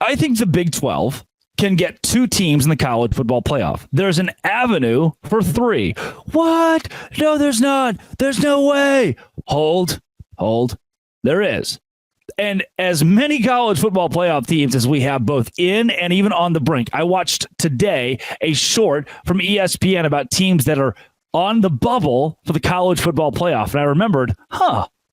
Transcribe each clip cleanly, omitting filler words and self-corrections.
I think the Big 12 can get 2 teams in the college football playoff. There's an avenue for 3. What? No, there's not. There's no way. Hold. There is. And as many college football playoff teams as we have both in and even on the brink. I watched today a short from ESPN about teams that are on the bubble for the college football playoff. And I remembered,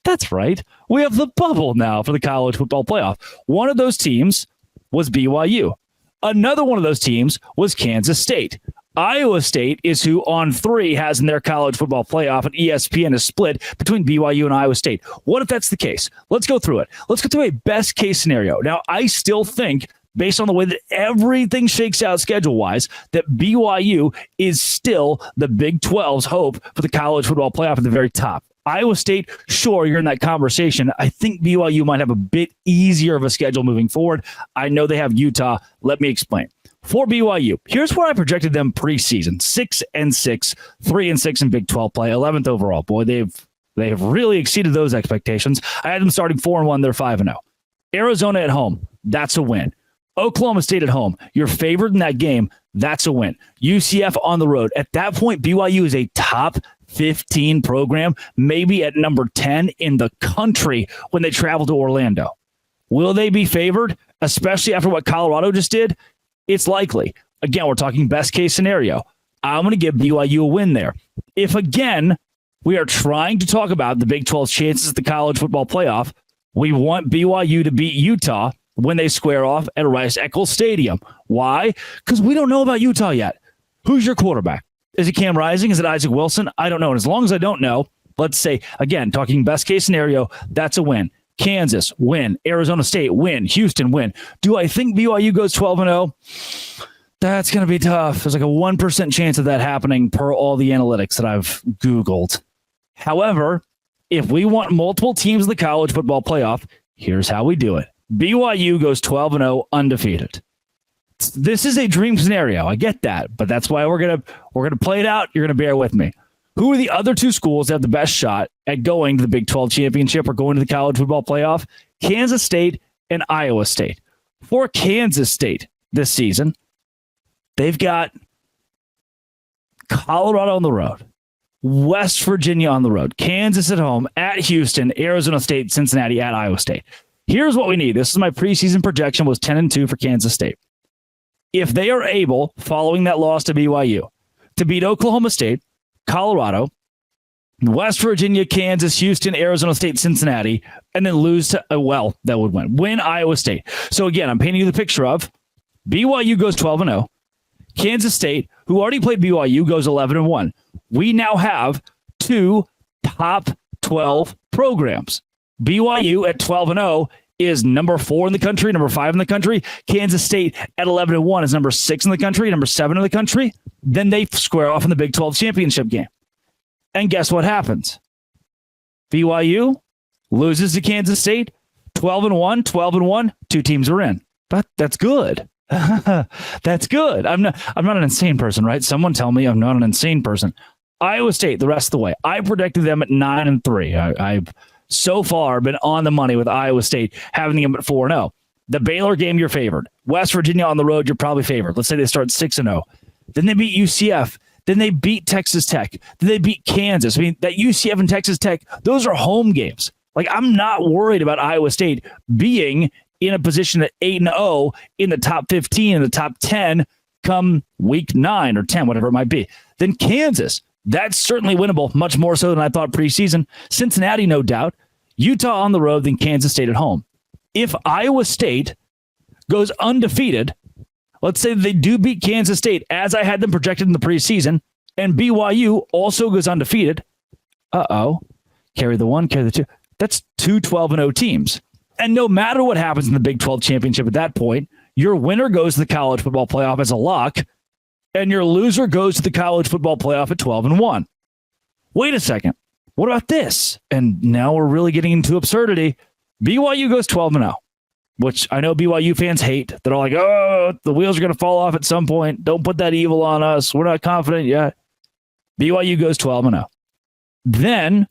that's right. We have the bubble now for the college football playoff. One of those teams was BYU. Another one of those teams was Kansas State. Iowa State is who on 3 has in their college football playoff, and ESPN is split between BYU and Iowa State. What if that's the case? Let's go through it. Let's go through a best case scenario. Now, I still think, based on the way that everything shakes out schedule-wise, that BYU is still the Big 12's hope for the college football playoff at the very top. Iowa State, sure, you're in that conversation. I think BYU might have a bit easier of a schedule moving forward. I know they have Utah. Let me explain. For BYU, here's where I projected them preseason: 6-6, 3-6 in Big 12 play, 11th overall. Boy, they've really exceeded those expectations. I had them starting 4-1. They're 5-0. Arizona at home, that's a win. Oklahoma State at home, you're favored in that game. That's a win. UCF on the road. At that point, BYU is a top 15 program, maybe at number 10 in the country when they travel to Orlando. Will they be favored, especially after what Colorado just did? It's likely. Again, we're talking best case scenario. I'm going to give BYU a win there. If, again, we are trying to talk about the Big 12's chances at the college football playoff, we want BYU to beat Utah when they square off at Rice-Eccles Stadium. Why? Because we don't know about Utah yet. Who's your quarterback? Is it Cam Rising? Is it Isaac Wilson? I don't know. And as long as I don't know, let's say, again, talking best case scenario, that's a win. Kansas, win. Arizona State, win. Houston, win. Do I think BYU goes 12-0? That's going to be tough. There's like a 1% chance of that happening per all the analytics that I've Googled. However, if we want multiple teams in the college football playoff, here's how we do it. BYU goes 12-0 undefeated. This is a dream scenario. I get that, but that's why we're gonna play it out. You're gonna bear with me. Who are the other 2 schools that have the best shot at going to the Big 12 championship or going to the college football playoff? Kansas State and Iowa State. For Kansas State this season, they've got Colorado on the road, West Virginia on the road, Kansas at home, at Houston, Arizona State, Cincinnati, at Iowa State. Here's what we need. This is my preseason projection, was 10-2 for Kansas State. If they are able, following that loss to BYU, to beat Oklahoma State, Colorado, West Virginia, Kansas, Houston, Arizona State, Cincinnati, and then lose to, that would win Iowa State. So again, I'm painting you the picture of BYU goes 12-0. Kansas State, who already played BYU, goes 11-1. We now have 2 top 12 programs. BYU at 12-0 is number 4 in the country, number 5 in the country. Kansas State at 11-1 is number 6 in the country, number 7 in the country. Then they square off in the Big 12 championship game. And guess what happens? BYU loses to Kansas State, 12-1, 2 teams are in. But that's good. That's good. I'm not an insane person, right? Someone tell me I'm not an insane person. Iowa State, the rest of the way. I predicted them at 9-3. I've so far been on the money with Iowa State, having them at 4-0. The Baylor game, you're favored. West Virginia on the road, you're probably favored. Let's say they start 6-0. Then they beat UCF. Then they beat Texas Tech. Then they beat Kansas. I mean, that UCF and Texas Tech, those are home games. Like, I'm not worried about Iowa State being in a position at 8-0 in the top 15, in the top 10 come week 9 or 10, whatever it might be. Then Kansas, that's certainly winnable, much more so than I thought preseason. Cincinnati, no doubt. Utah on the road, then Kansas State at home. If Iowa State goes undefeated, let's say they do beat Kansas State, as I had them projected in the preseason, and BYU also goes undefeated, carry the 1, carry the 2. That's 2 12-0 teams. And no matter what happens in the Big 12 championship at that point, your winner goes to the college football playoff as a lock, and your loser goes to the college football playoff at 12-1. Wait a second. What about this? And now we're really getting into absurdity. BYU goes 12-0, which I know BYU fans hate. They're all like, oh, the wheels are going to fall off at some point. Don't put that evil on us. We're not confident yet. BYU goes 12-0. Then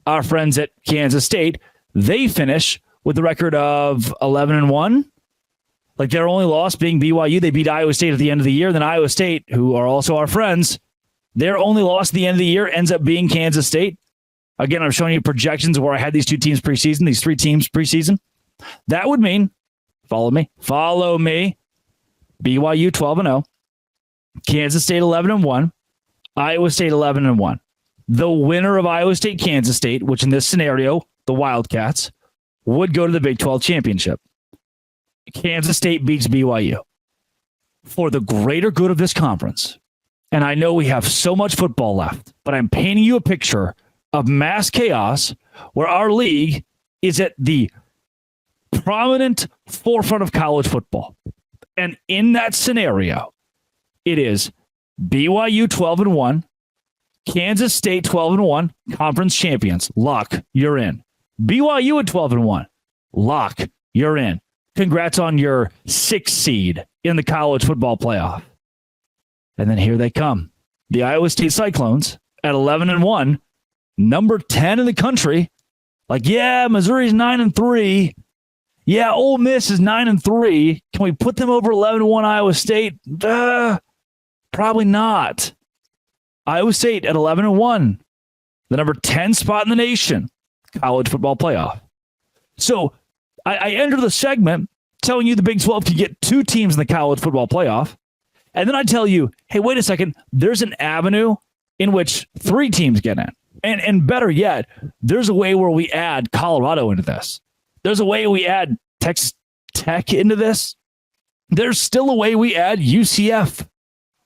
our friends at Kansas State, they finish with a record of 11-1. Like their only loss being BYU. They beat Iowa State at the end of the year. Then Iowa State, who are also our friends, their only loss at the end of the year ends up being Kansas State. Again, I'm showing you projections where I had these 2 teams preseason, these 3 teams preseason. That would mean, follow me, BYU 12-0, Kansas State 11-1, Iowa State 11-1. The winner of Iowa State, Kansas State, which in this scenario, the Wildcats, would go to the Big 12 championship. Kansas State beats BYU. For the greater good of this conference, and I know we have so much football left, but I'm painting you a picture of mass chaos where our league is at the prominent forefront of college football. And in that scenario, it is BYU 12-1, Kansas State 12-1, conference champions. Lock, you're in. BYU at 12-1. Lock, you're in. Congrats on your 6th seed in the college football playoff. And then here they come. The Iowa State Cyclones at 11-1, number 10 in the country. Like, yeah, Missouri's 9-3. Yeah, Ole Miss is 9-3. Can we put them over 11-1 Iowa State? Probably not. Iowa State at 11-1, the number 10 spot in the nation, college football playoff. So I enter the segment telling you the Big 12 can get 2 teams in the college football playoff. And then I tell you, hey, wait a second, there's an avenue in which 3 teams get in. And better yet, there's a way where we add Colorado into this. There's a way we add Texas Tech into this. There's still a way we add UCF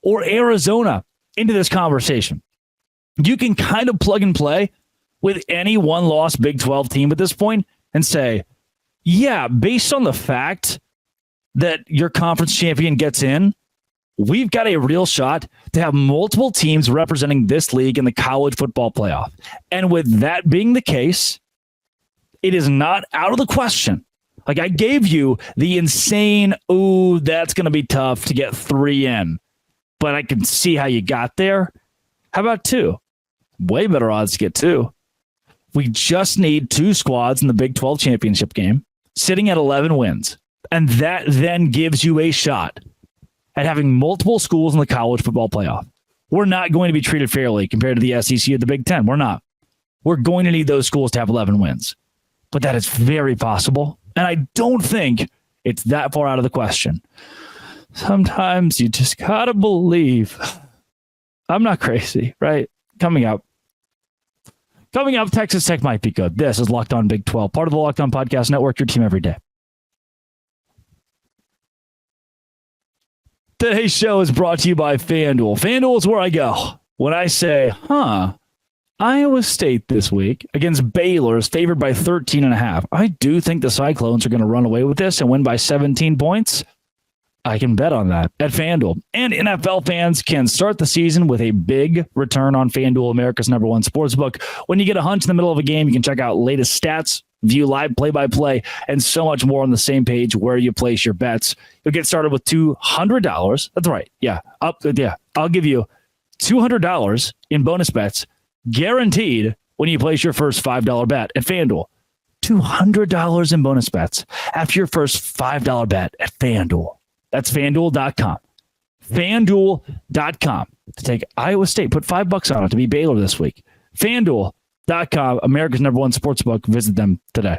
or Arizona into this conversation. You can kind of plug and play with any one-loss Big 12 team at this point and say, yeah, based on the fact that your conference champion gets in, we've got a real shot to have multiple teams representing this league in the college football playoff. And with that being the case, it is not out of the question. Like I gave you the insane, ooh, that's going to be tough to get 3 in, but I can see how you got there. How about 2? Way better odds to get 2. We just need 2 squads in the Big 12 championship game, sitting at 11 wins. And that then gives you a shot at having multiple schools in the college football playoff. We're not going to be treated fairly compared to the SEC or the Big 10. We're not. We're going to need those schools to have 11 wins. But that is very possible. And I don't think it's that far out of the question. Sometimes you just got to believe. I'm not crazy, right? Coming up, Texas Tech might be good. This is Locked On Big 12, part of the Locked On Podcast Network, your team every day. Today's show is brought to you by FanDuel. FanDuel is where I go when I say, Iowa State this week against Baylor is favored by 13.5. I do think the Cyclones are going to run away with this and win by 17 points. I can bet on that at FanDuel. And NFL fans can start the season with a big return on FanDuel, America's #1 sportsbook. When you get a hunch in the middle of a game, you can check out latest stats, view live play-by-play, and so much more on the same page where you place your bets. You'll get started with $200. That's right. Yeah. I'll give you $200 in bonus bets guaranteed when you place your first $5 bet at FanDuel. $200 in bonus bets after your first $5 bet at FanDuel. That's FanDuel.com. FanDuel.com to take Iowa State. Put $5 on it to beat Baylor this week. FanDuel.com, America's #1 sportsbook. Visit them today.